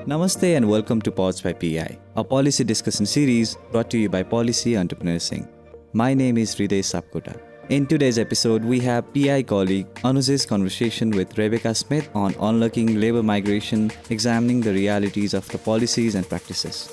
Namaste and welcome to Pods by PI, a policy discussion series brought to you by Policy Entrepreneurs Inc. My name is Hriday Sapkota. In today's episode, we have PI colleague Anuj's conversation with Rebekah Smith on unlocking labor migration, examining the realities of the policies and practices.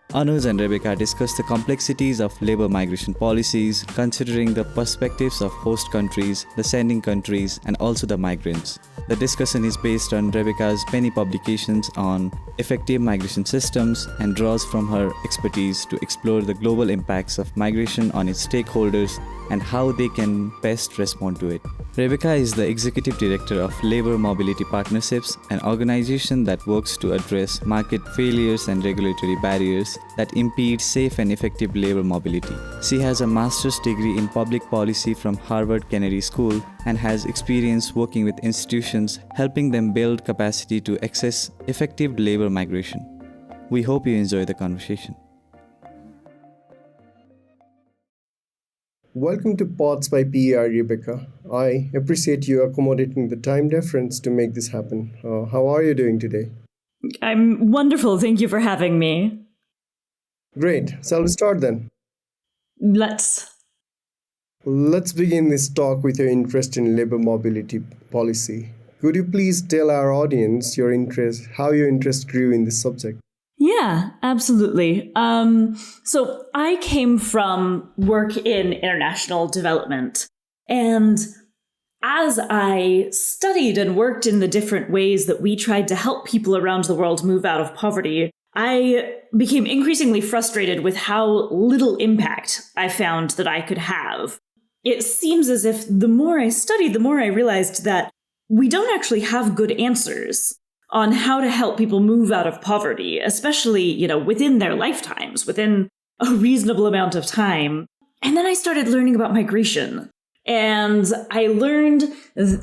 Anuj and Rebekah discuss the complexities of labor migration policies, considering the perspectives of host countries, the sending countries, and also the migrants. The discussion is based on Rebekah's many publications on effective migration systems and draws from her expertise to explore the global impacts of migration on its stakeholders and how they can best respond to it. Rebekah is the Executive Director of Labor Mobility Partnerships, an organization that works to address market failures and regulatory barriers that impede safe and effective labor mobility. She has a master's degree in public policy from Harvard Kennedy School and has experience working with institutions, helping them build capacity to access effective labor migration. We hope you enjoy the conversation. Welcome to Pods by PER, Rebekah. I appreciate you accommodating the time difference to make this happen. How are you doing today? I'm wonderful. Thank you for having me. Great. Shall we start then? Let's begin this talk with your interest in labor mobility policy. Could you please tell our audience how your interest grew in this subject? Yeah, absolutely. So I came from work in international development. And as I studied and worked in the different ways that we tried to help people around the world move out of poverty, I became increasingly frustrated with how little impact I found that I could have. It seems as if the more I studied, the more I realized that we don't actually have good answers on how to help people move out of poverty, especially, within their lifetimes, within a reasonable amount of time. And then I started learning about migration. And I learned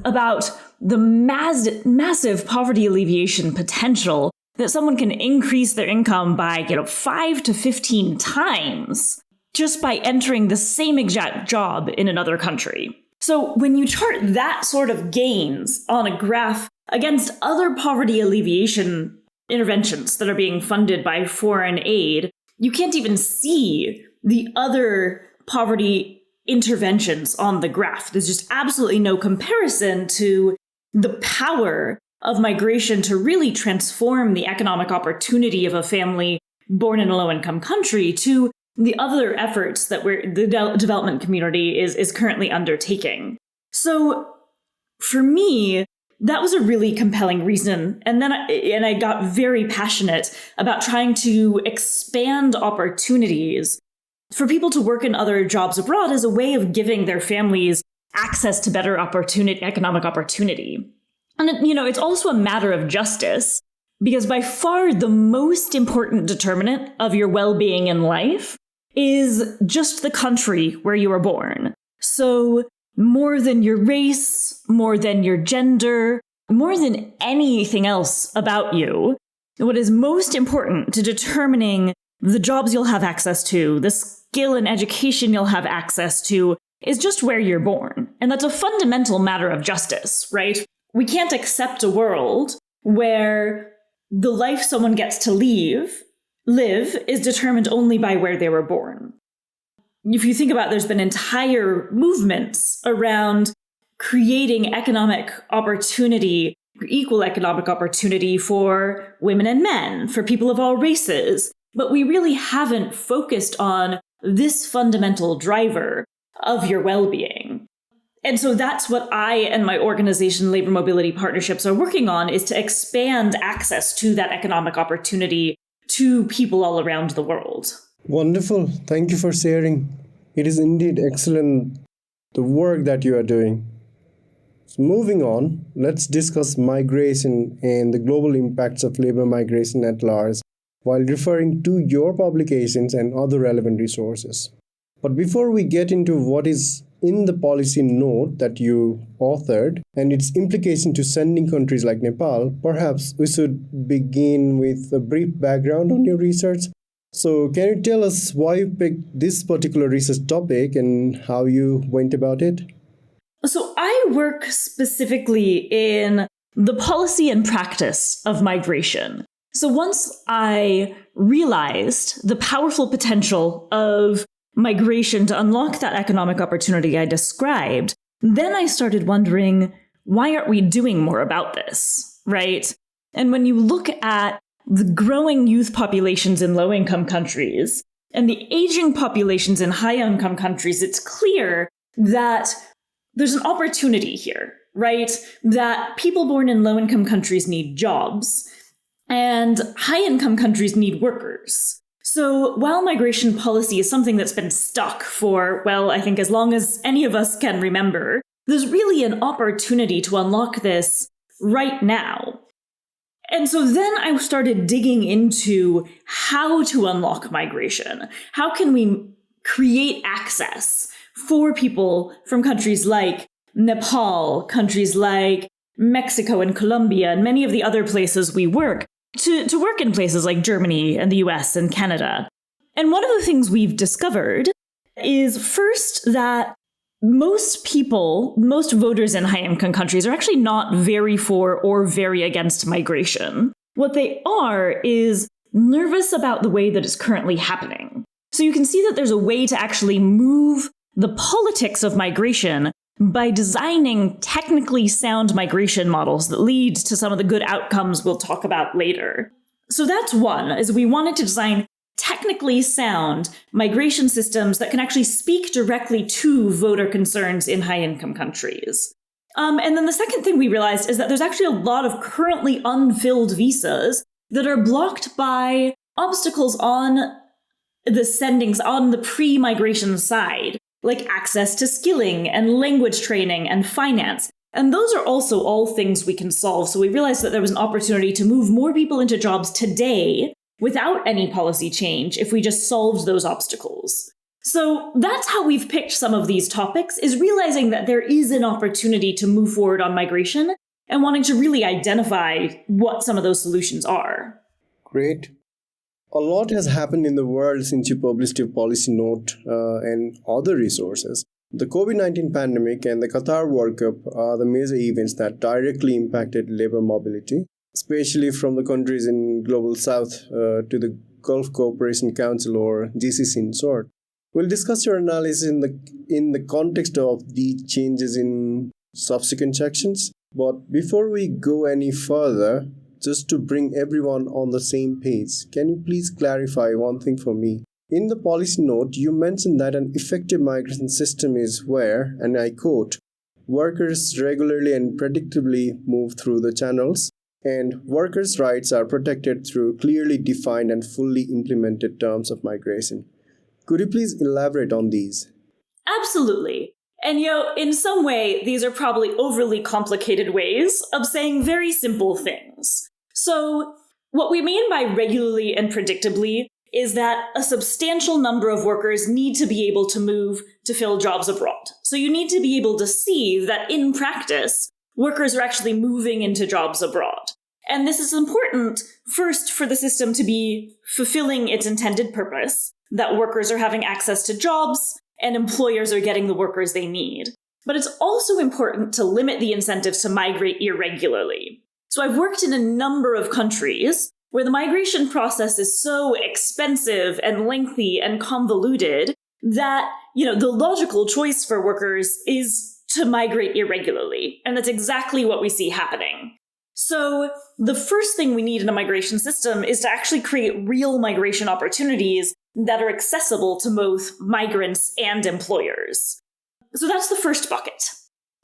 about the massive poverty alleviation potential that someone can increase their income by, 5 to 15 times just by entering the same exact job in another country. So when you chart that sort of gains on a graph against other poverty alleviation interventions that are being funded by foreign aid, you can't even see the other poverty interventions on the graph. There's just absolutely no comparison to the power of migration to really transform the economic opportunity of a family born in a low-income country to the other efforts that the development community is currently undertaking. So for me, that was a really compelling reason. And then I got very passionate about trying to expand opportunities for people to work in other jobs abroad as a way of giving their families access to better economic opportunity. And, it's also a matter of justice, because by far the most important determinant of your well-being in life is just the country where you were born. So more than your race, more than your gender, more than anything else about you, what is most important to determining the jobs you'll have access to, the skill and education you'll have access to, is just where you're born. And that's a fundamental matter of justice, right? We can't accept a world where the life someone gets to live is determined only by where they were born. If you think about it, there's been entire movements around creating economic opportunity, equal economic opportunity for women and men, for people of all races. But we really haven't focused on this fundamental driver of your well-being. And so that's what I and my organization, Labor Mobility Partnerships, are working on, is to expand access to that economic opportunity to people all around the world. Wonderful. Thank you for sharing. It is indeed excellent, the work that you are doing. So moving on, let's discuss migration and the global impacts of labor migration at large while referring to your publications and other relevant resources. But before we get into what is in the policy note that you authored and its implication to sending countries like Nepal, perhaps we should begin with a brief background on your research. So can you tell us why you picked this particular research topic and how you went about it? So I work specifically in the policy and practice of migration. So once I realized the powerful potential of migration to unlock that economic opportunity I described, then I started wondering, why aren't we doing more about this, right? And when you look at the growing youth populations in low-income countries and the aging populations in high-income countries, it's clear that there's an opportunity here, right? That people born in low-income countries need jobs, and high-income countries need workers. So while migration policy is something that's been stuck for, well, I think as long as any of us can remember, there's really an opportunity to unlock this right now. And so then I started digging into how to unlock migration. How can we create access for people from countries like Nepal, countries like Mexico and Colombia, and many of the other places we work, to work in places like Germany and the US and Canada. And one of the things we've discovered is first that most voters in high-income countries are actually not very for or very against migration. What they are is nervous about the way that it's currently happening. So you can see that there's a way to actually move the politics of migration by designing technically sound migration models that lead to some of the good outcomes we'll talk about later. So that's one, is we wanted to design technically sound migration systems that can actually speak directly to voter concerns in high-income countries. And then the second thing we realized is that there's actually a lot of currently unfilled visas that are blocked by obstacles on the pre-migration side, like access to skilling and language training and finance. And those are also all things we can solve. So we realized that there was an opportunity to move more people into jobs today without any policy change if we just solved those obstacles. So that's how we've picked some of these topics, is realizing that there is an opportunity to move forward on migration and wanting to really identify what some of those solutions are. Great. A lot has happened in the world since you published your policy note and other resources. The COVID-19 pandemic and the Qatar World Cup are the major events that directly impacted labor mobility, especially from the countries in Global South to the Gulf Cooperation Council, or GCC in short. We'll discuss your analysis in the context of the changes in subsequent sections. But before we go any further, just to bring everyone on the same page, can you please clarify one thing for me? In the policy note, you mentioned that an effective migration system is where, and I quote, workers regularly and predictably move through the channels, and workers' rights are protected through clearly defined and fully implemented terms of migration. Could you please elaborate on these? Absolutely. And in some way, these are probably overly complicated ways of saying very simple things. So what we mean by regularly and predictably is that a substantial number of workers need to be able to move to fill jobs abroad. So you need to be able to see that in practice, workers are actually moving into jobs abroad. And this is important, first, for the system to be fulfilling its intended purpose, that workers are having access to jobs and employers are getting the workers they need. But it's also important to limit the incentives to migrate irregularly. So I've worked in a number of countries where the migration process is so expensive and lengthy and convoluted that, the logical choice for workers is to migrate irregularly. And that's exactly what we see happening. So the first thing we need in a migration system is to actually create real migration opportunities that are accessible to both migrants and employers. So that's the first bucket.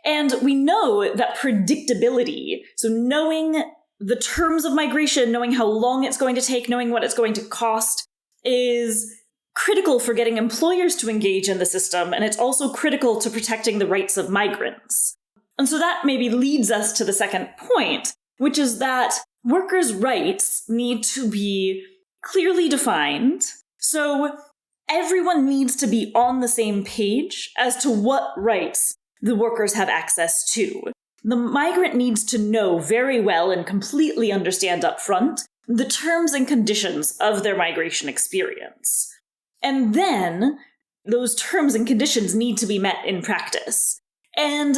And we know that predictability, so knowing the terms of migration, knowing how long it's going to take, knowing what it's going to cost, is critical for getting employers to engage in the system, and it's also critical to protecting the rights of migrants. And so that maybe leads us to the second point, which is that workers' rights need to be clearly defined. So everyone needs to be on the same page as to what rights the workers have access to. The migrant needs to know very well and completely understand up front the terms and conditions of their migration experience. And then those terms and conditions need to be met in practice. And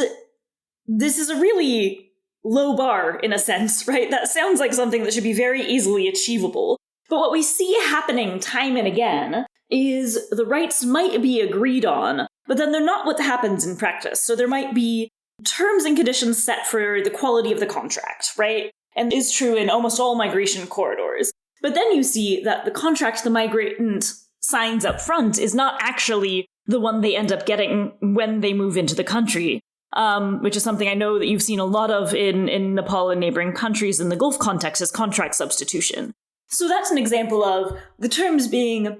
this is a really low bar in a sense, right? That sounds like something that should be very easily achievable. But what we see happening time and again is the rights might be agreed on, but then they're not what happens in practice. So there might be terms and conditions set for the quality of the contract, right? And is true in almost all migration corridors. But then you see that the contract the migrant signs up front is not actually the one they end up getting when they move into the country, which is something I know that you've seen a lot of in Nepal and neighboring countries in the Gulf context as contract substitution. So that's an example of the terms being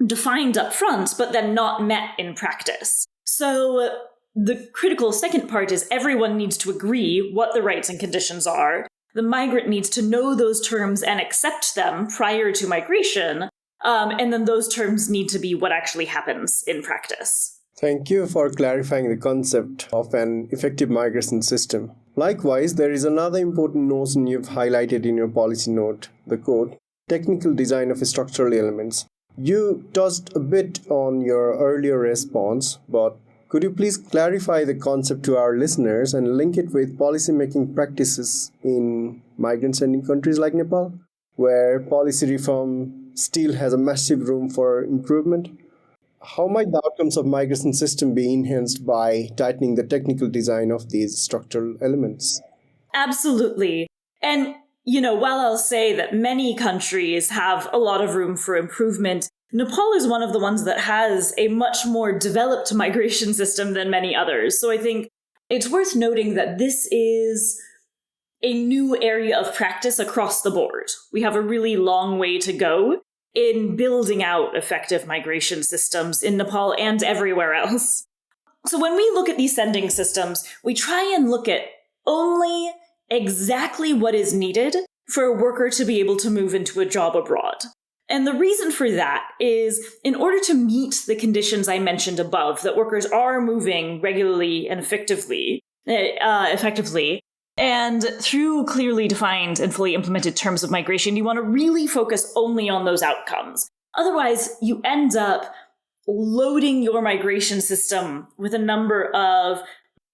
defined up front, but then not met in practice. So the critical second part is everyone needs to agree what the rights and conditions are. The migrant needs to know those terms and accept them prior to migration. And then those terms need to be what actually happens in practice. Thank you for clarifying the concept of an effective migration system. Likewise, there is another important notion you've highlighted in your policy note, the quote, technical design of structural elements. You touched a bit on your earlier response, but could you please clarify the concept to our listeners and link it with policy-making practices in migrant-sending countries like Nepal, where policy reform still has a massive room for improvement? How might the outcomes of migration system be enhanced by tightening the technical design of these structural elements? Absolutely. And, while I'll say that many countries have a lot of room for improvement, Nepal is one of the ones that has a much more developed migration system than many others. So I think it's worth noting that this is a new area of practice across the board. We have a really long way to go in building out effective migration systems in Nepal and everywhere else. So when we look at these sending systems, we try and look at only exactly what is needed for a worker to be able to move into a job abroad. And the reason for that is in order to meet the conditions I mentioned above, that workers are moving regularly and effectively, and through clearly defined and fully implemented terms of migration, you want to really focus only on those outcomes. Otherwise, you end up loading your migration system with a number of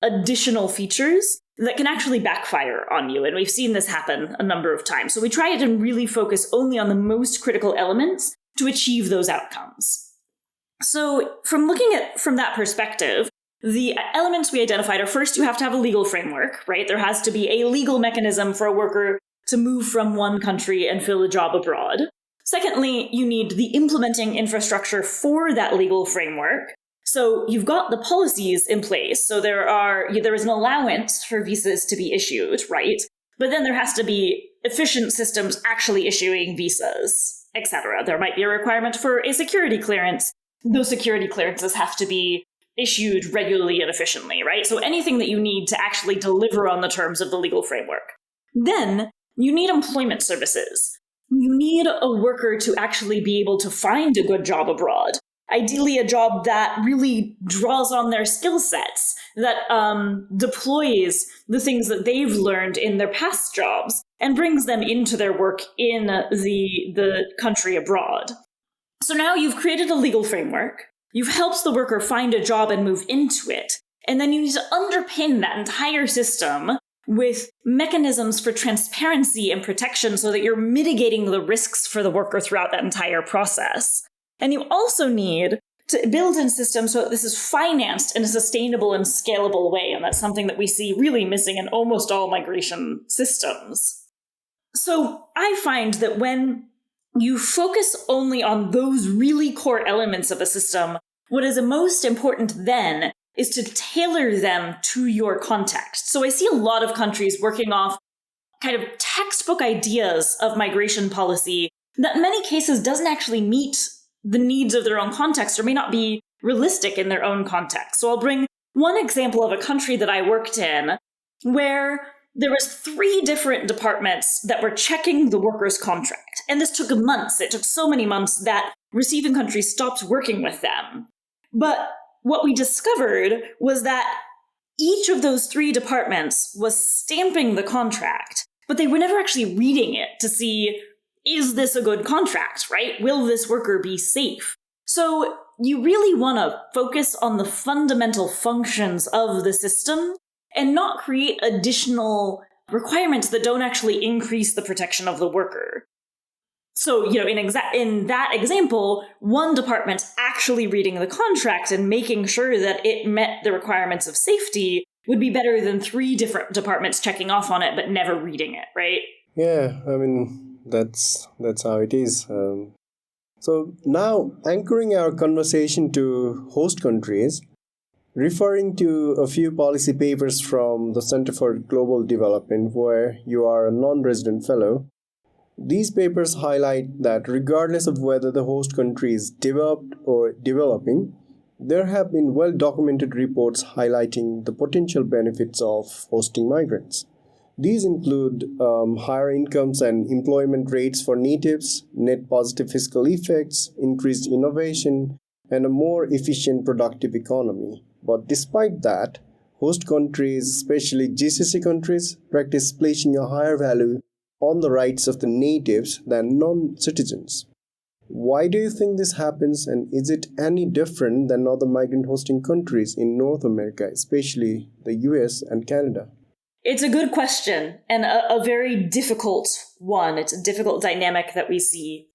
additional features that can actually backfire on you. And we've seen this happen a number of times. So we try to really focus only on the most critical elements to achieve those outcomes. So from looking at from that perspective, the elements we identified are first, you have to have a legal framework, right? There has to be a legal mechanism for a worker to move from one country and fill a job abroad. Secondly, you need the implementing infrastructure for that legal framework. So you've got the policies in place. So there is an allowance for visas to be issued, right? But then there has to be efficient systems actually issuing visas, etc. There might be a requirement for a security clearance. Those security clearances have to be issued regularly and efficiently, right? So anything that you need to actually deliver on the terms of the legal framework. Then you need employment services. You need a worker to actually be able to find a good job abroad. Ideally, a job that really draws on their skill sets, that deploys the things that they've learned in their past jobs and brings them into their work in the country abroad. So now you've created a legal framework. You've helped the worker find a job and move into it. And then you need to underpin that entire system with mechanisms for transparency and protection so that you're mitigating the risks for the worker throughout that entire process. And you also need to build in systems so that this is financed in a sustainable and scalable way. And that's something that we see really missing in almost all migration systems. So I find that when you focus only on those really core elements of a system, what is most important then is to tailor them to your context. So I see a lot of countries working off kind of textbook ideas of migration policy that in many cases doesn't actually meet the needs of their own context or may not be realistic in their own context. So I'll bring one example of a country that I worked in where there was 3 different departments that were checking the worker's contract. And this took months. It took so many months that receiving countries stopped working with them. But what we discovered was that each of those 3 departments was stamping the contract, but they were never actually reading it to see, is this a good contract, right? Will this worker be safe? So you really want to focus on the fundamental functions of the system and not create additional requirements that don't actually increase the protection of the worker. So, in that example, one department actually reading the contract and making sure that it met the requirements of safety would be better than 3 different departments checking off on it but never reading it, right? Yeah, I mean, that's how it is. So now, anchoring our conversation to host countries, referring to a few policy papers from the Center for Global Development, where you are a non-resident fellow, these papers highlight that regardless of whether the host country is developed or developing, there have been well-documented reports highlighting the potential benefits of hosting migrants. These include higher incomes and employment rates for natives, net positive fiscal effects, increased innovation, and a more efficient productive economy. But despite that, host countries, especially GCC countries, practice placing a higher value on the rights of the natives than non-citizens. Why do you think this happens, and is it any different than other migrant hosting countries in North America, especially the US and Canada? It's a good question, and a very difficult one. It's a difficult dynamic that we see.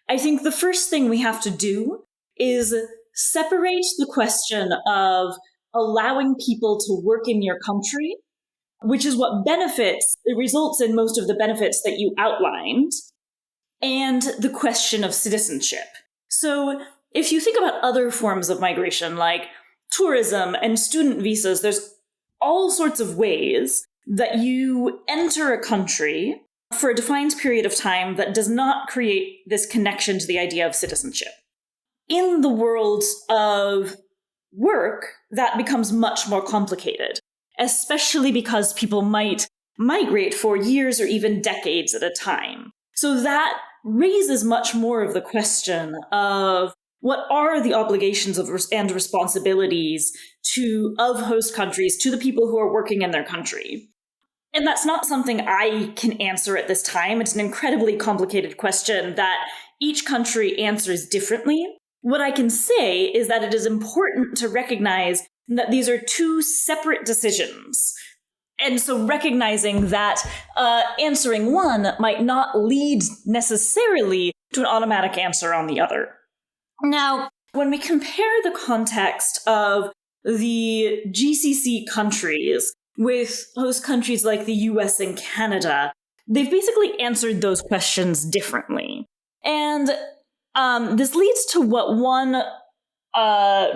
I think the first thing we have to do is separate the question of allowing people to work in your country, which is what results in most of the benefits that you outlined, and the question of citizenship. So if you think about other forms of migration like tourism and student visas, there's all sorts of ways that you enter a country for a defined period of time that does not create this connection to the idea of citizenship. In the world of work, that becomes much more complicated, especially because people might migrate for years or even decades at a time. So that raises much more of the question of what are the obligations and responsibilities of host countries to the people who are working in their country. And that's not something I can answer at this time. It's an incredibly complicated question that each country answers differently. What I can say is that it is important to recognize that these are 2 separate decisions. And so recognizing that answering one might not lead necessarily to an automatic answer on the other. Now, when we compare the context of the GCC countries with host countries like the US and Canada, they've basically answered those questions differently. And this leads to what one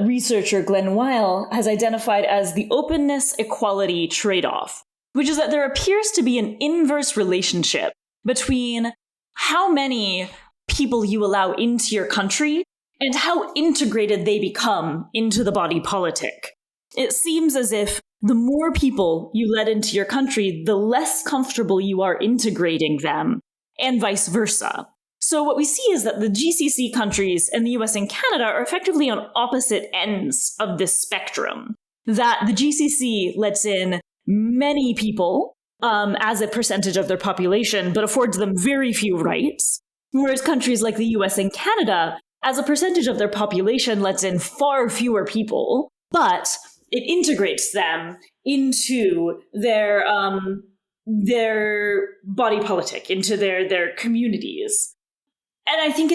researcher, Glenn Weil, has identified as the openness-equality trade-off, which is that there appears to be an inverse relationship between how many people you allow into your country and how integrated they become into the body politic. It seems as if the more people you let into your country, the less comfortable you are integrating them, and vice versa. So what we see is that the GCC countries and the US and Canada are effectively on opposite ends of this spectrum. That the GCC lets in many people as a percentage of their population, but affords them very few rights, whereas countries like the US and Canada, as a percentage of their population, lets in far fewer people, but it integrates them into their body politic, into their communities. And I think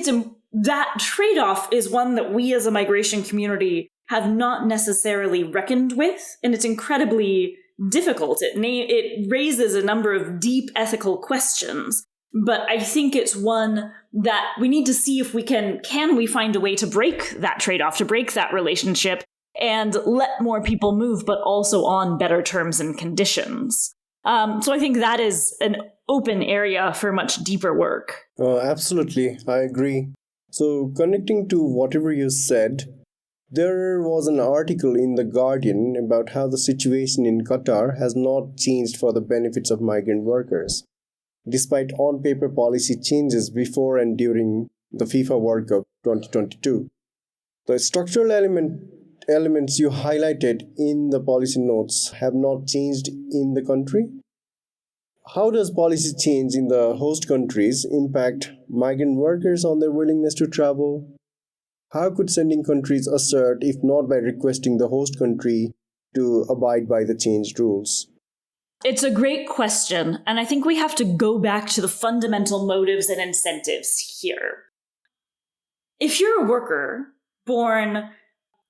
that trade-off is one that we as a migration community have not necessarily reckoned with, and it's incredibly difficult. It raises a number of deep ethical questions, but I think it's one that we need to see if we can we find a way to break that trade-off, to break that relationship, and let more people move, but also on better terms and conditions. So I think that is an open area for much deeper work. Absolutely, I agree. So connecting to whatever you said, there was an article in The Guardian about how the situation in Qatar has not changed for the benefits of migrant workers, despite on-paper policy changes before and during the FIFA World Cup 2022. The structural elements you highlighted in the policy notes have not changed in the country. How does policy change in the host countries impact migrant workers on their willingness to travel? How could sending countries assert, if not by requesting the host country to abide by the changed rules? It's a great question, and I think we have to go back to the fundamental motives and incentives here. If you're a worker born,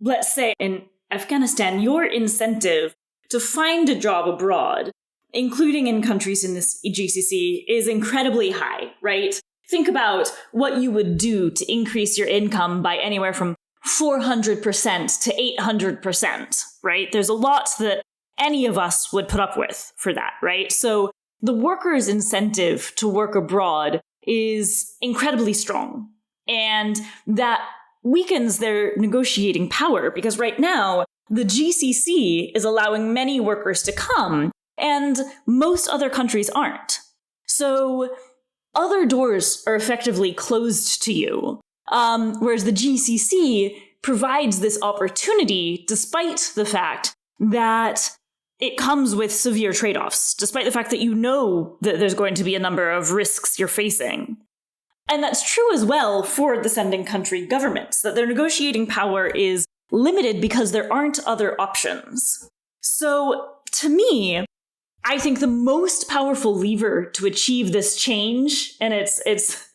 let's say, in Afghanistan, your incentive to find a job abroad, including in countries in this GCC, is incredibly high, right? Think about what you would do to increase your income by anywhere from 400% to 800%, right? There's a lot that any of us would put up with for that, right? So the worker's incentive to work abroad is incredibly strong, and that weakens their negotiating power because right now the GCC is allowing many workers to come and most other countries aren't. So other doors are effectively closed to you, whereas the GCC provides this opportunity despite the fact that it comes with severe trade-offs, despite the fact that you know that there's going to be a number of risks you're facing. And that's true as well for the sending country governments, that their negotiating power is limited because there aren't other options. So, to me, I think the most powerful lever to achieve this change, and it's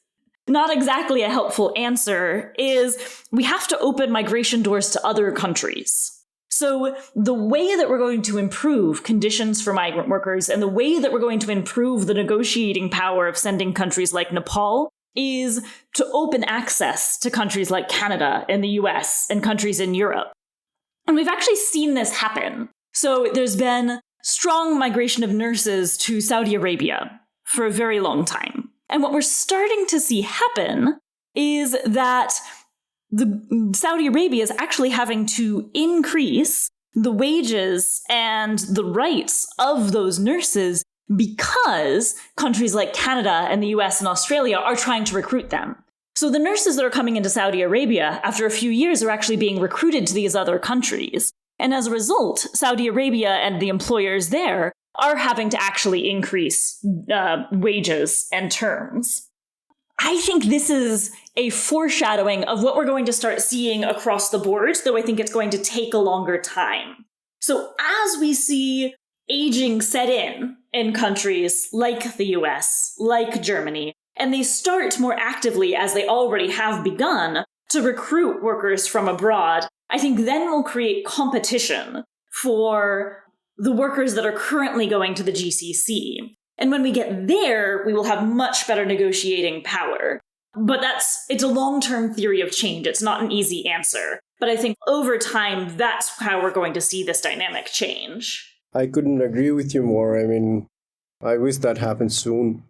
not exactly a helpful answer, is we have to open migration doors to other countries. So the way that we're going to improve conditions for migrant workers and the way that we're going to improve the negotiating power of sending countries like Nepal is to open access to countries like Canada and the US and countries in Europe. And we've actually seen this happen. So there's been strong migration of nurses to Saudi Arabia for a very long time. And what we're starting to see happen is that Saudi Arabia is actually having to increase the wages and the rights of those nurses because countries like Canada and the US and Australia are trying to recruit them. So the nurses that are coming into Saudi Arabia after a few years are actually being recruited to these other countries. And as a result, Saudi Arabia and the employers there are having to actually increase wages and terms. I think this is a foreshadowing of what we're going to start seeing across the board, though I think it's going to take a longer time. So as we see aging set in countries like the US, like Germany, and they start more actively, as they already have begun, to recruit workers from abroad, I think then we'll create competition for the workers that are currently going to the GCC. And when we get there, we will have much better negotiating power. But it's a long-term theory of change. It's not an easy answer. But I think over time, that's how we're going to see this dynamic change. I couldn't agree with you more. I mean, I wish that happens soon,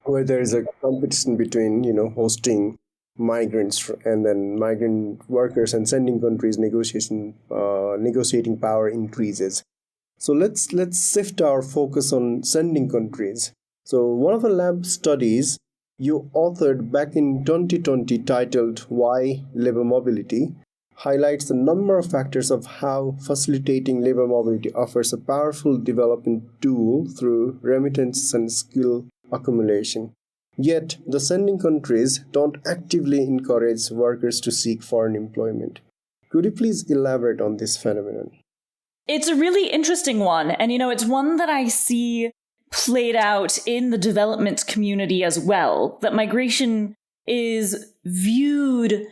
where there is a competition between, hosting migrants and then migrant workers and sending countries negotiating power increases. So let's shift our focus on sending countries. So one of the lab studies you authored back in 2020 titled Why Labor Mobility highlights the number of factors of how facilitating labor mobility offers a powerful development tool through remittances and skill accumulation. Yet, the sending countries don't actively encourage workers to seek foreign employment. Could you please elaborate on this phenomenon? It's a really interesting one, and it's one that I see played out in the development community as well, that migration is viewed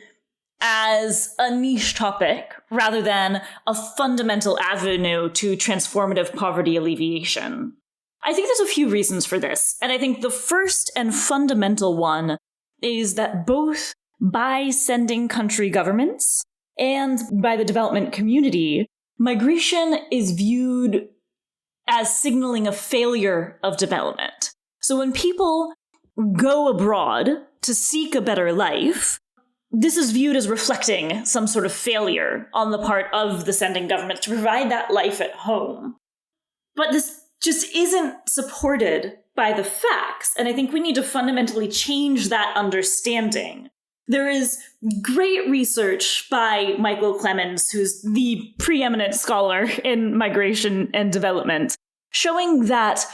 as a niche topic rather than a fundamental avenue to transformative poverty alleviation. I think there's a few reasons for this, and I think the first and fundamental one is that both by sending country governments and by the development community, migration is viewed as signaling a failure of development. So when people go abroad to seek a better life, this is viewed as reflecting some sort of failure on the part of the sending government to provide that life at home. But this just isn't supported by the facts, and I think we need to fundamentally change that understanding. There is great research by Michael Clemens, who's the preeminent scholar in migration and development, showing that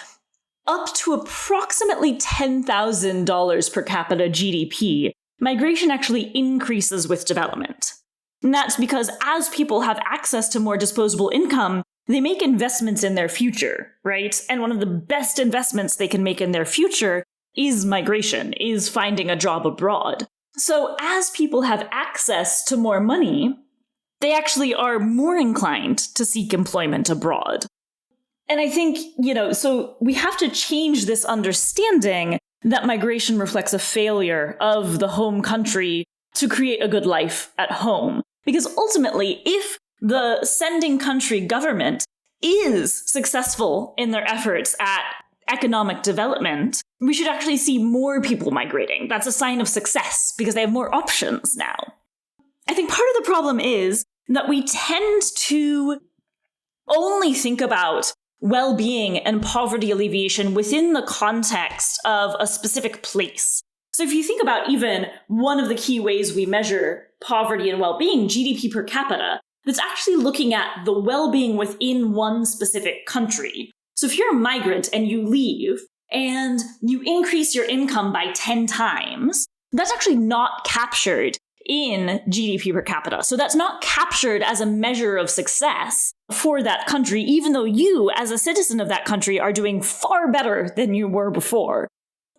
up to approximately $10,000 per capita GDP, migration actually increases with development. And that's because as people have access to more disposable income, they make investments in their future, right? And one of the best investments they can make in their future is migration, is finding a job abroad. So as people have access to more money, they actually are more inclined to seek employment abroad. And I think, so we have to change this understanding that migration reflects a failure of the home country to create a good life at home. Because ultimately, if the sending country government is successful in their efforts at economic development, we should actually see more people migrating. That's a sign of success because they have more options now. I think part of the problem is that we tend to only think about well-being and poverty alleviation within the context of a specific place. So if you think about even one of the key ways we measure poverty and well-being, GDP per capita, that's actually looking at the well-being within one specific country. So if you're a migrant and you leave and you increase your income by 10 times, that's actually not captured in GDP per capita. So that's not captured as a measure of success for that country, even though you, as a citizen of that country, are doing far better than you were before.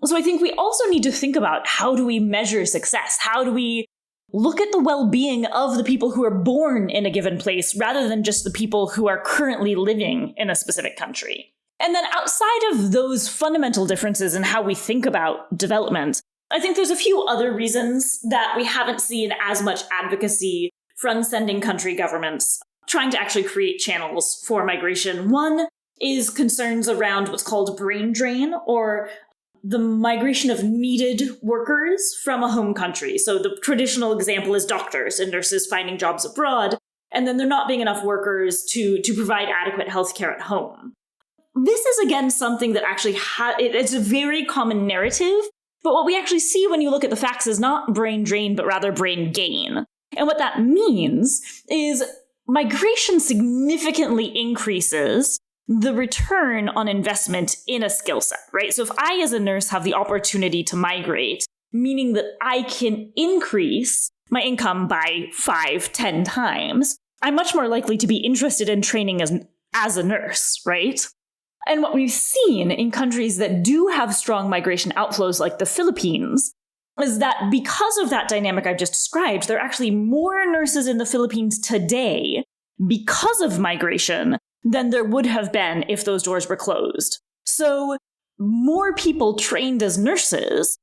So I think we also need to think about, how do we measure success? How do we look at the well-being of the people who are born in a given place rather than just the people who are currently living in a specific country? And then outside of those fundamental differences in how we think about development, I think there's a few other reasons that we haven't seen as much advocacy from sending country governments trying to actually create channels for migration. One is concerns around what's called brain drain, or the migration of needed workers from a home country. So the traditional example is doctors and nurses finding jobs abroad, and then there not being enough workers to provide adequate healthcare at home. This is, again, something that actually it's a very common narrative. But what we actually see when you look at the facts is not brain drain, but rather brain gain. And what that means is migration significantly increases the return on investment in a skill set, right? So if I, as a nurse, have the opportunity to migrate, meaning that I can increase my income by 5-10 times, I'm much more likely to be interested in training as a nurse, right? And what we've seen in countries that do have strong migration outflows like the Philippines is that because of that dynamic I've just described, there are actually more nurses in the Philippines today because of migration than there would have been if those doors were closed. So more people trained as nurses,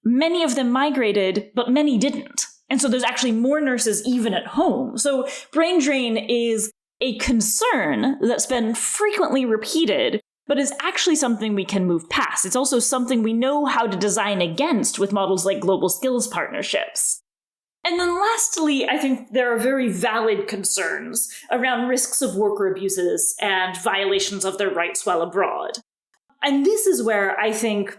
many of them migrated, but many didn't. And so there's actually more nurses even at home. So brain drain is a concern that's been frequently repeated, but is actually something we can move past. It's also something we know how to design against with models like global skills partnerships. And then lastly, I think there are very valid concerns around risks of worker abuses and violations of their rights while abroad. And this is where I think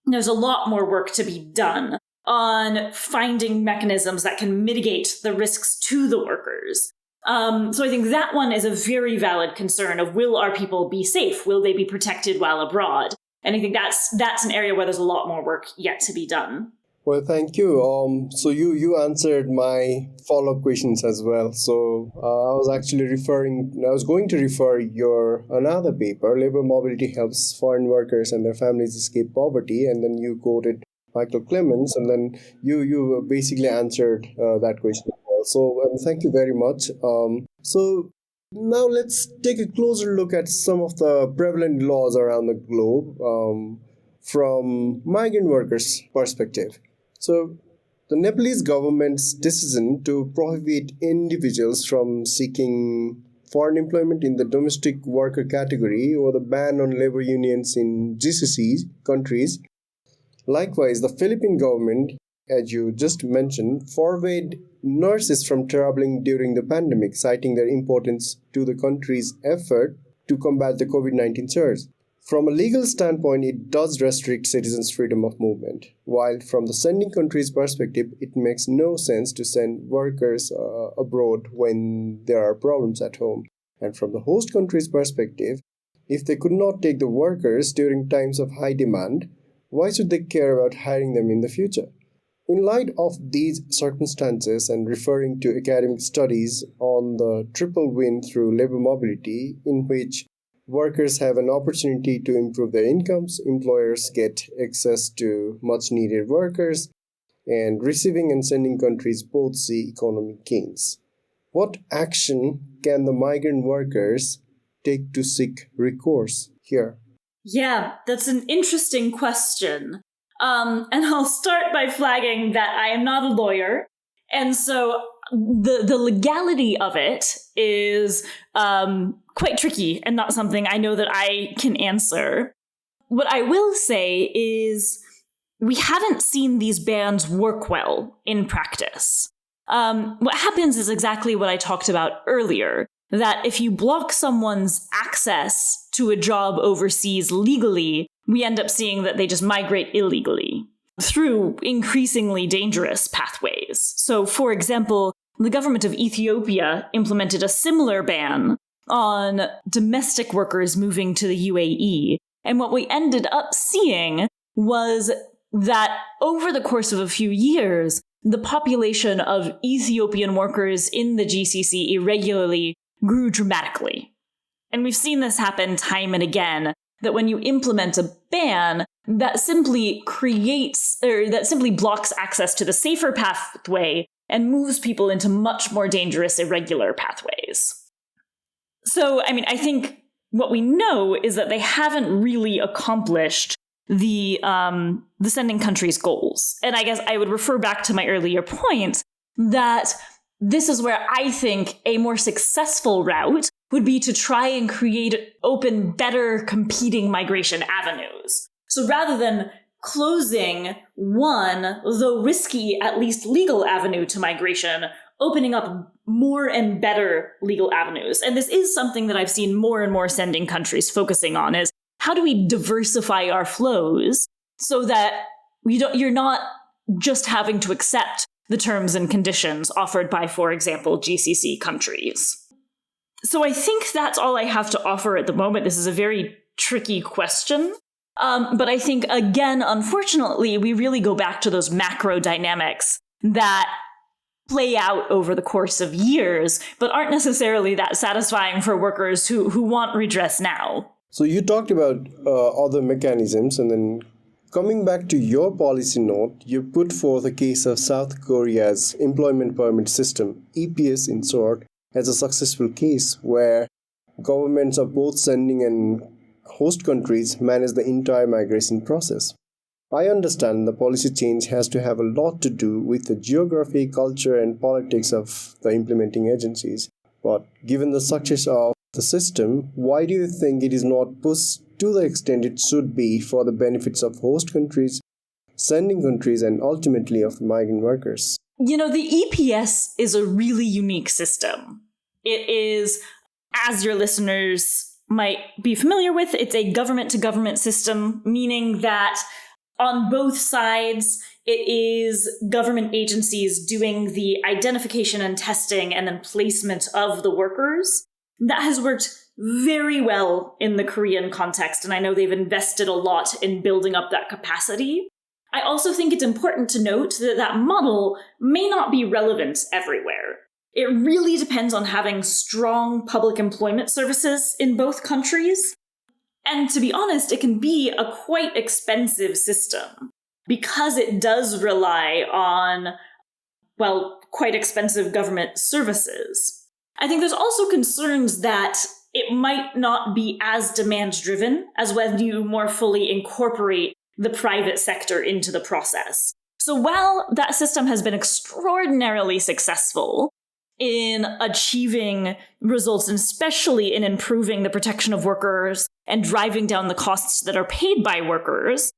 there's a lot more work to be done on finding mechanisms that can mitigate the risks to the workers. So I think that one is a very valid concern of, will our people be safe? Will they be protected while abroad? And I think that's an area where there's a lot more work yet to be done. Well, thank you. So you answered my follow-up questions as well. So I was going to refer your another paper, Labor Mobility Helps Foreign Workers and Their Families Escape Poverty, and then you quoted Michael Clemens, and then you basically answered that question as well. So thank you very much. So now let's take a closer look at some of the prevalent laws around the globe from migrant workers' perspective. So the Nepalese government's decision to prohibit individuals from seeking foreign employment in the domestic worker category, or the ban on labor unions in GCC countries. Likewise, the Philippine government, as you just mentioned, forbade nurses from traveling during the pandemic, citing their importance to the country's effort to combat the COVID-19 surge. From a legal standpoint, it does restrict citizens' freedom of movement, while from the sending country's perspective, it makes no sense to send workers abroad when there are problems at home. And from the host country's perspective, if they could not take the workers during times of high demand, why should they care about hiring them in the future? In light of these circumstances and referring to academic studies on the triple win through labor mobility, in which workers have an opportunity to improve their incomes, employers get access to much needed workers, and receiving and sending countries both see economic gains. What action can the migrant workers take to seek recourse here? Yeah, that's an interesting question. And I'll start by flagging that I am not a lawyer. And so the legality of it is quite tricky and not something I know that I can answer. What I will say is we haven't seen these bans work well in practice. What happens is exactly what I talked about earlier, that if you block someone's access to a job overseas legally, we end up seeing that they just migrate illegally through increasingly dangerous pathways. So, for example, the government of Ethiopia implemented a similar ban on domestic workers moving to the UAE. And what we ended up seeing was that over the course of a few years, the population of Ethiopian workers in the GCC irregularly grew dramatically. And we've seen this happen time and again, that when you implement a ban, that simply blocks access to the safer pathway and moves people into much more dangerous irregular pathways. So, I think what we know is that they haven't really accomplished the sending countries' goals. And I guess I would refer back to my earlier point that this is where I think a more successful route would be to try and open better competing migration avenues. So rather than closing one, though risky, at least legal avenue to migration, opening up more and better legal avenues. And this is something that I've seen more and more sending countries focusing on, is how do we diversify our flows so that you're not just having to accept the terms and conditions offered by, for example, GCC countries. So I think that's all I have to offer at the moment. This is a very tricky question. But I think, again, unfortunately, we really go back to those macro dynamics that play out over the course of years, but aren't necessarily that satisfying for workers who want redress now. So you talked about other mechanisms, and then coming back to your policy note, you put forth a case of South Korea's employment permit system, EPS in short, as a successful case where governments of both sending and host countries manage the entire migration process. I understand the policy change has to have a lot to do with the geography, culture, and politics of the implementing agencies. But given the success of the system, why do you think it is not pushed to the extent it should be for the benefits of host countries, sending countries, and ultimately of migrant workers? The EPS is a really unique system. It is, as your listeners might be familiar with, it's a government-to-government system, meaning that on both sides, it is government agencies doing the identification and testing and then placement of the workers. That has worked very well in the Korean context, and I know they've invested a lot in building up that capacity. I also think it's important to note that that model may not be relevant everywhere. It really depends on having strong public employment services in both countries. And to be honest, it can be a quite expensive system because it does rely on, quite expensive government services. I think there's also concerns that it might not be as demand-driven as when you more fully incorporate the private sector into the process. So while that system has been extraordinarily successful in achieving results, and especially in improving the protection of workers and driving down the costs that are paid by workers,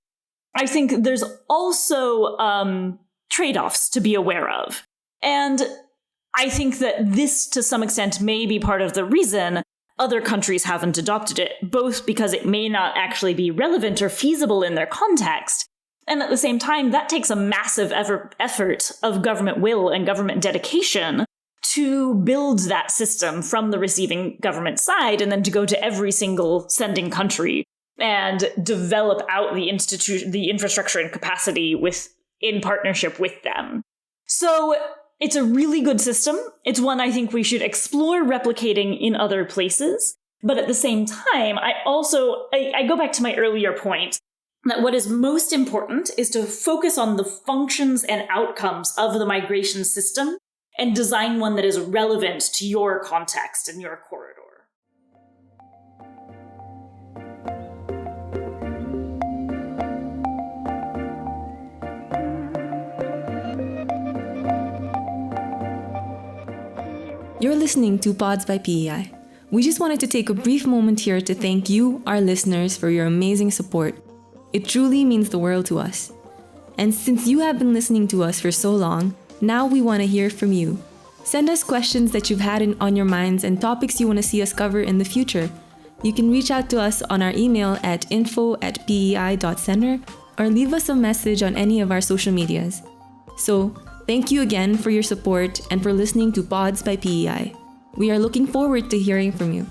I think there's also trade-offs to be aware of. And I think that this, to some extent, may be part of the reason other countries haven't adopted it, both because it may not actually be relevant or feasible in their context, and at the same time, that takes a massive effort of government will and government dedication to build that system from the receiving government side, and then to go to every single sending country and develop out the infrastructure and capacity with in partnership with them. So it's a really good system. It's one I think we should explore replicating in other places. But at the same time, I go back to my earlier point that what is most important is to focus on the functions and outcomes of the migration system and design one that is relevant to your context and your corridor. You're listening to Pods by PEI. We just wanted to take a brief moment here to thank you, our listeners, for your amazing support. It truly means the world to us. And since you have been listening to us for so long, now we want to hear from you. Send us questions that you've had on your minds and topics you want to see us cover in the future. You can reach out to us on our email at info@pei.center or leave us a message on any of our social medias. So, thank you again for your support and for listening to Pods by PEI. We are looking forward to hearing from you.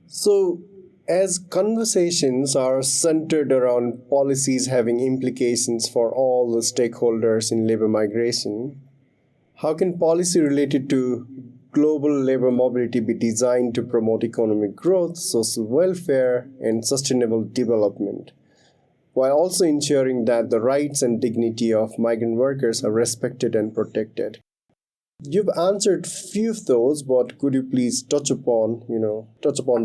So, as conversations are centered around policies having implications for all the stakeholders in labor migration, how can policy related to global labor mobility be designed to promote economic growth, social welfare, and sustainable development, while also ensuring that the rights and dignity of migrant workers are respected and protected? You've answered few of those, but could you please touch upon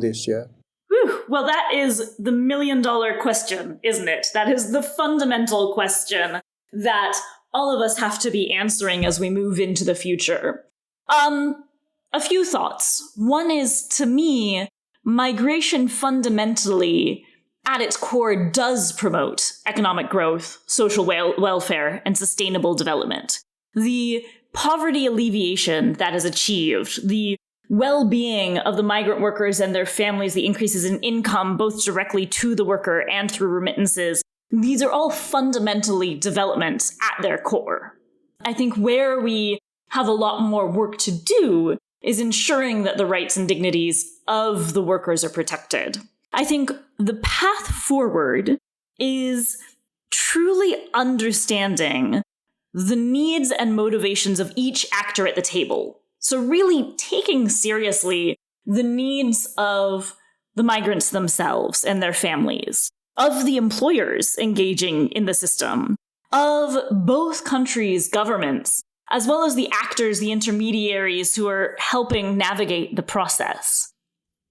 this, yeah? Whew. Well, that is the million-dollar question, isn't it? That is the fundamental question that all of us have to be answering as we move into the future. A few thoughts. One is, to me, migration fundamentally, at its core, does promote economic growth, social welfare, and sustainable development. The poverty alleviation that is achieved, the well-being of the migrant workers and their families, the increases in income, both directly to the worker and through remittances, these are all fundamentally developments at their core. I think where we have a lot more work to do is ensuring that the rights and dignities of the workers are protected. I think the path forward is truly understanding the needs and motivations of each actor at the table. So really taking seriously the needs of the migrants themselves and their families, of the employers engaging in the system, of both countries' governments, as well as the actors, the intermediaries who are helping navigate the process.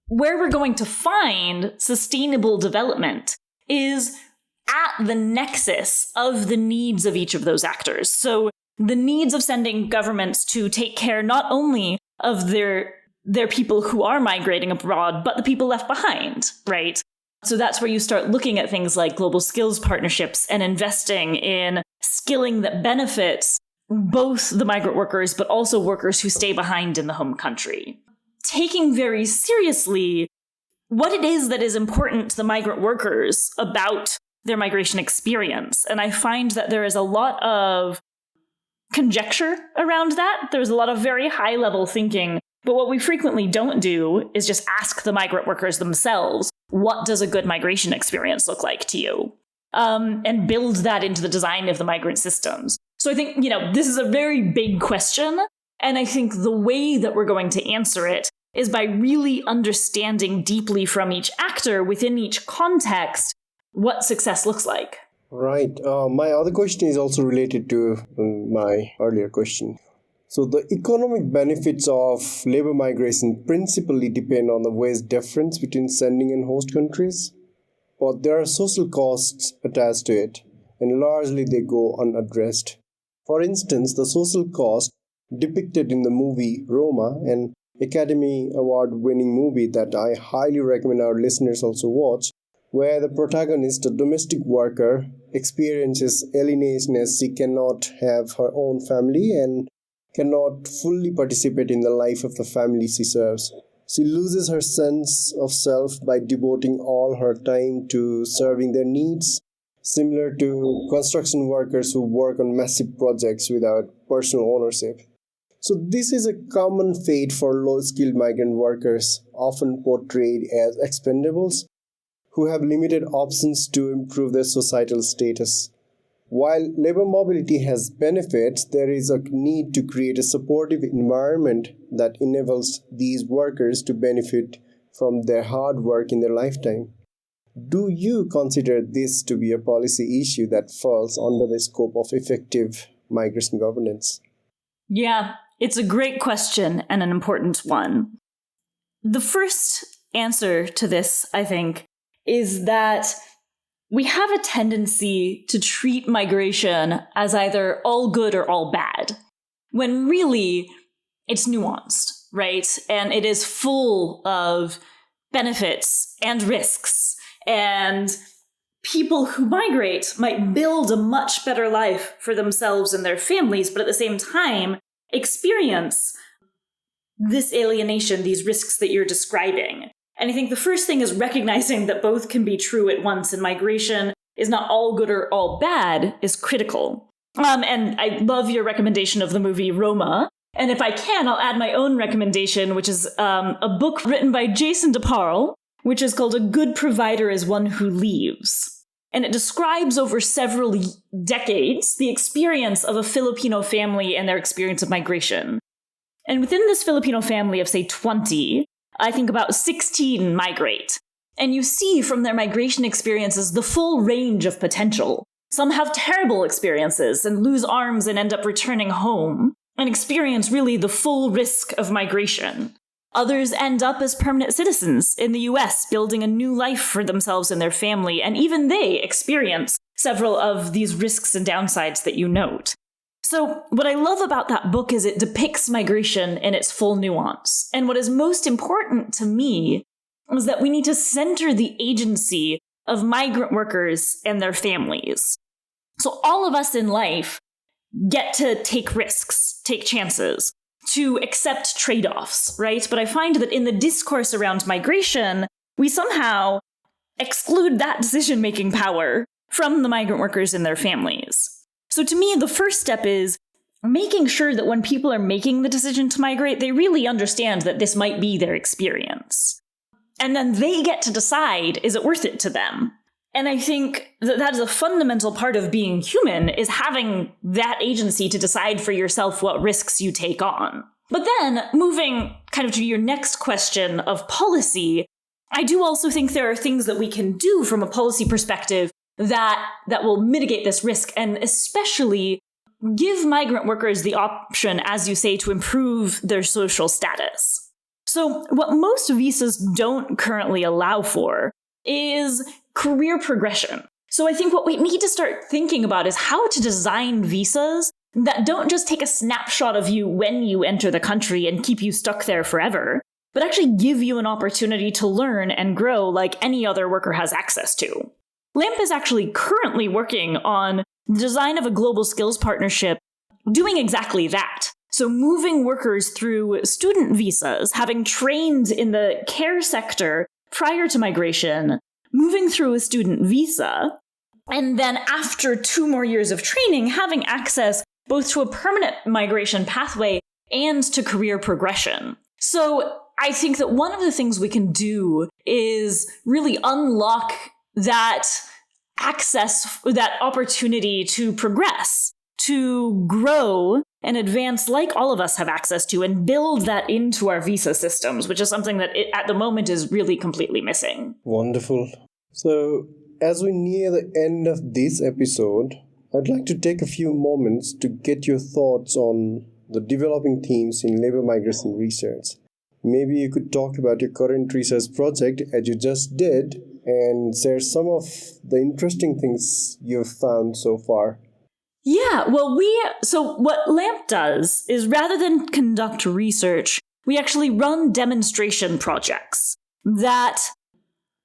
Where we're going to find sustainable development is at the nexus of the needs of each of those actors. So the needs of sending governments to take care not only of their people who are migrating abroad, but the people left behind, right? So that's where you start looking at things like global skills partnerships and investing in skilling that benefits both the migrant workers, but also workers who stay behind in the home country. Taking very seriously what it is that is important to the migrant workers about their migration experience. And I find that there is a lot of conjecture around that. There's a lot of very high-level thinking. But what we frequently don't do is just ask the migrant workers themselves, what does a good migration experience look like to you? And build that into the design of the migrant systems. So I think, this is a very big question. And I think the way that we're going to answer it is by really understanding deeply from each actor within each context what success looks like. Right. My other question is also related to my earlier question. So the economic benefits of labor migration principally depend on the wage difference between sending and host countries, but there are social costs attached to it, and largely they go unaddressed. For instance, the social cost depicted in the movie Roma, an Academy Award-winning movie that I highly recommend our listeners also watch, where the protagonist, a domestic worker, experiences alienation as she cannot have her own family and cannot fully participate in the life of the family she serves. She loses her sense of self by devoting all her time to serving their needs, similar to construction workers who work on massive projects without personal ownership. So this is a common fate for low-skilled migrant workers, often portrayed as expendables, who have limited options to improve their societal status. While labor mobility has benefits, there is a need to create a supportive environment that enables these workers to benefit from their hard work in their lifetime. Do you consider this to be a policy issue that falls under the scope of effective migration governance? Yeah, it's a great question and an important one. The first answer to this, I think, is that we have a tendency to treat migration as either all good or all bad, when really it's nuanced, right? And it is full of benefits and risks. And people who migrate might build a much better life for themselves and their families, but at the same time experience this alienation, these risks that you're describing. And I think the first thing is recognizing that both can be true at once, and migration is not all good or all bad is critical. And I love your recommendation of the movie Roma. And if I can, I'll add my own recommendation, which is a book written by Jason DeParle, which is called A Good Provider is One Who Leaves. And it describes over several decades the experience of a Filipino family and their experience of migration. And within this Filipino family of, say, 20, I think about 16 migrate. And you see from their migration experiences the full range of potential. Some have terrible experiences and lose arms and end up returning home and experience really the full risk of migration. Others end up as permanent citizens in the US, building a new life for themselves and their family, and even they experience several of these risks and downsides that you note. So what I love about that book is it depicts migration in its full nuance. And what is most important to me is that we need to center the agency of migrant workers and their families. So all of us in life get to take risks, take chances, to accept trade-offs, right? But I find that in the discourse around migration, we somehow exclude that decision-making power from the migrant workers and their families. So to me, the first step is making sure that when people are making the decision to migrate, they really understand that this might be their experience. And then they get to decide, is it worth it to them? And I think that that is a fundamental part of being human, is having that agency to decide for yourself what risks you take on. But then, moving kind of to your next question of policy, I do also think there are things that we can do from a policy perspective that will mitigate this risk, and especially give migrant workers the option, as you say, to improve their social status. So what most visas don't currently allow for is career progression. So I think what we need to start thinking about is how to design visas that don't just take a snapshot of you when you enter the country and keep you stuck there forever, but actually give you an opportunity to learn and grow like any other worker has access to. LAMP is actually currently working on the design of a global skills partnership doing exactly that. So moving workers through student visas, having trained in the care sector prior to migration, moving through a student visa, and then after 2 more years of training, having access both to a permanent migration pathway and to career progression. So I think that one of the things we can do is really unlock that access, that opportunity to progress, to grow and advance like all of us have access to, and build that into our visa systems, which is something that at the moment is really completely missing. Wonderful. So, as we near the end of this episode, I'd like to take a few moments to get your thoughts on the developing themes in labor migration research. Maybe you could talk about your current research project, as you just did, and share some of the interesting things you've found so far. Yeah, well, so what LAMP does is rather than conduct research, we actually run demonstration projects that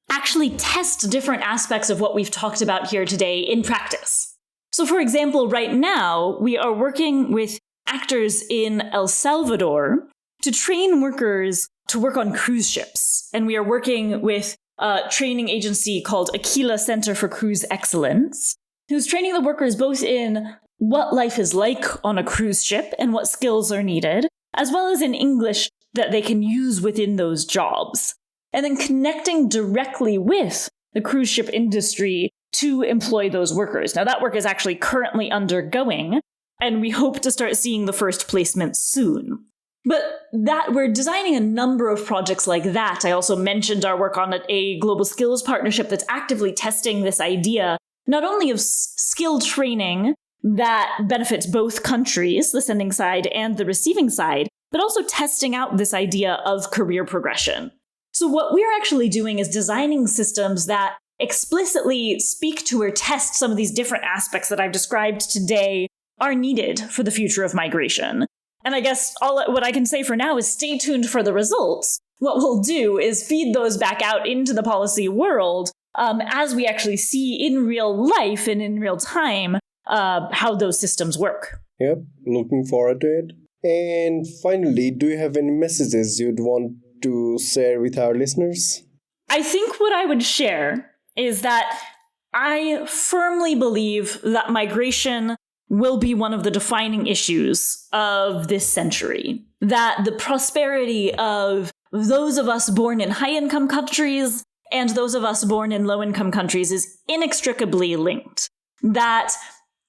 actually test different aspects of what we've talked about here today in practice. So for example, right now, we are working with actors in El Salvador to train workers to work on cruise ships. And we are working with a training agency called Aquila Center for Cruise Excellence, who's training the workers both in what life is like on a cruise ship and what skills are needed, as well as in English that they can use within those jobs. And then connecting directly with the cruise ship industry to employ those workers. Now, that work is actually currently undergoing, and we hope to start seeing the first placements soon. But that we're designing a number of projects like that. I also mentioned our work on a global skills partnership that's actively testing this idea, not only of skill training that benefits both countries, the sending side and the receiving side, but also testing out this idea of career progression. So what we're actually doing is designing systems that explicitly speak to or test some of these different aspects that I've described today are needed for the future of migration. And I guess what I can say for now is stay tuned for the results. What we'll do is feed those back out into the policy world as we actually see in real life and in real time how those systems work. Yep, looking forward to it. And finally, do you have any messages you'd want to share with our listeners? I think what I would share is that I firmly believe that migration will be one of the defining issues of this century. That the prosperity of those of us born in high-income countries and those of us born in low-income countries is inextricably linked. That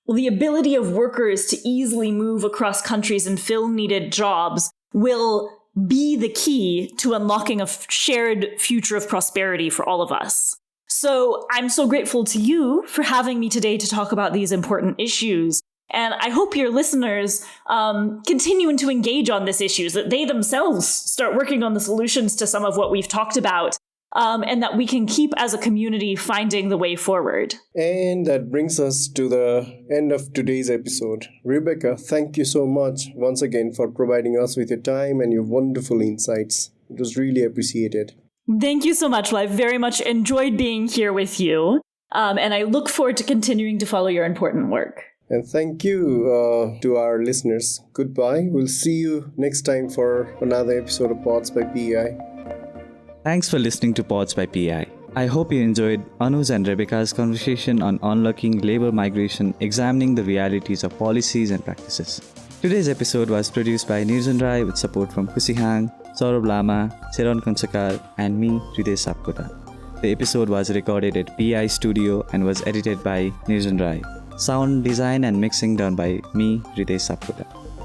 the ability of workers to easily move across countries and fill needed jobs will be the key to unlocking a shared future of prosperity for all of us. So I'm so grateful to you for having me today to talk about these important issues. And I hope your listeners continue to engage on these issues, that they themselves start working on the solutions to some of what we've talked about, and that we can keep as a community finding the way forward. And that brings us to the end of today's episode. Rebekah, thank you so much once again for providing us with your time and your wonderful insights. It was really appreciated. Thank you so much. Well, I very much enjoyed being here with you, and I look forward to continuing to follow your important work. And thank you to our listeners. Goodbye. We'll see you next time for another episode of Pods by PEI. Thanks for listening to Pods by PEI. I hope you enjoyed Anu's and Rebekah's conversation on unlocking labor migration, examining the realities of policies and practices. Today's episode was produced by Nirjan Rai with support from Kusi Hang, Saurabh Lama, Seron Konsakar, and me, Rebekah Sapkota. The episode was recorded at PEI Studio and was edited by Nirjan Rai. Sound design and mixing done by me, Rebekah Sapkota.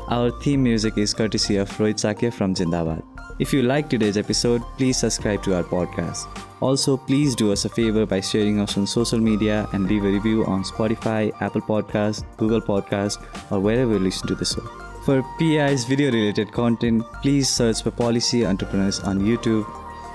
Our theme music is courtesy of Rohit Sakya from Jindabad. If you liked today's episode, please subscribe to our podcast. Also, please do us a favor by sharing us on social media and leave a review on Spotify, Apple Podcasts, Google Podcasts, or wherever you listen to this show. For PEI's video-related content, please search for Policy Entrepreneurs on YouTube.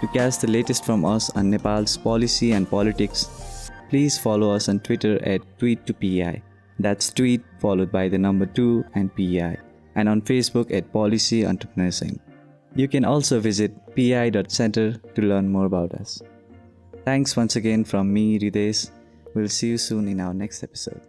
To catch the latest from us on Nepal's policy and politics, please follow us on Twitter at tweet2PEI. That's tweet followed by the number 2 and PEI. And on Facebook at Policy Entrepreneurs Inc. You can also visit pei.center to learn more about us. Thanks once again from me, Ridesh. We'll see you soon in our next episode.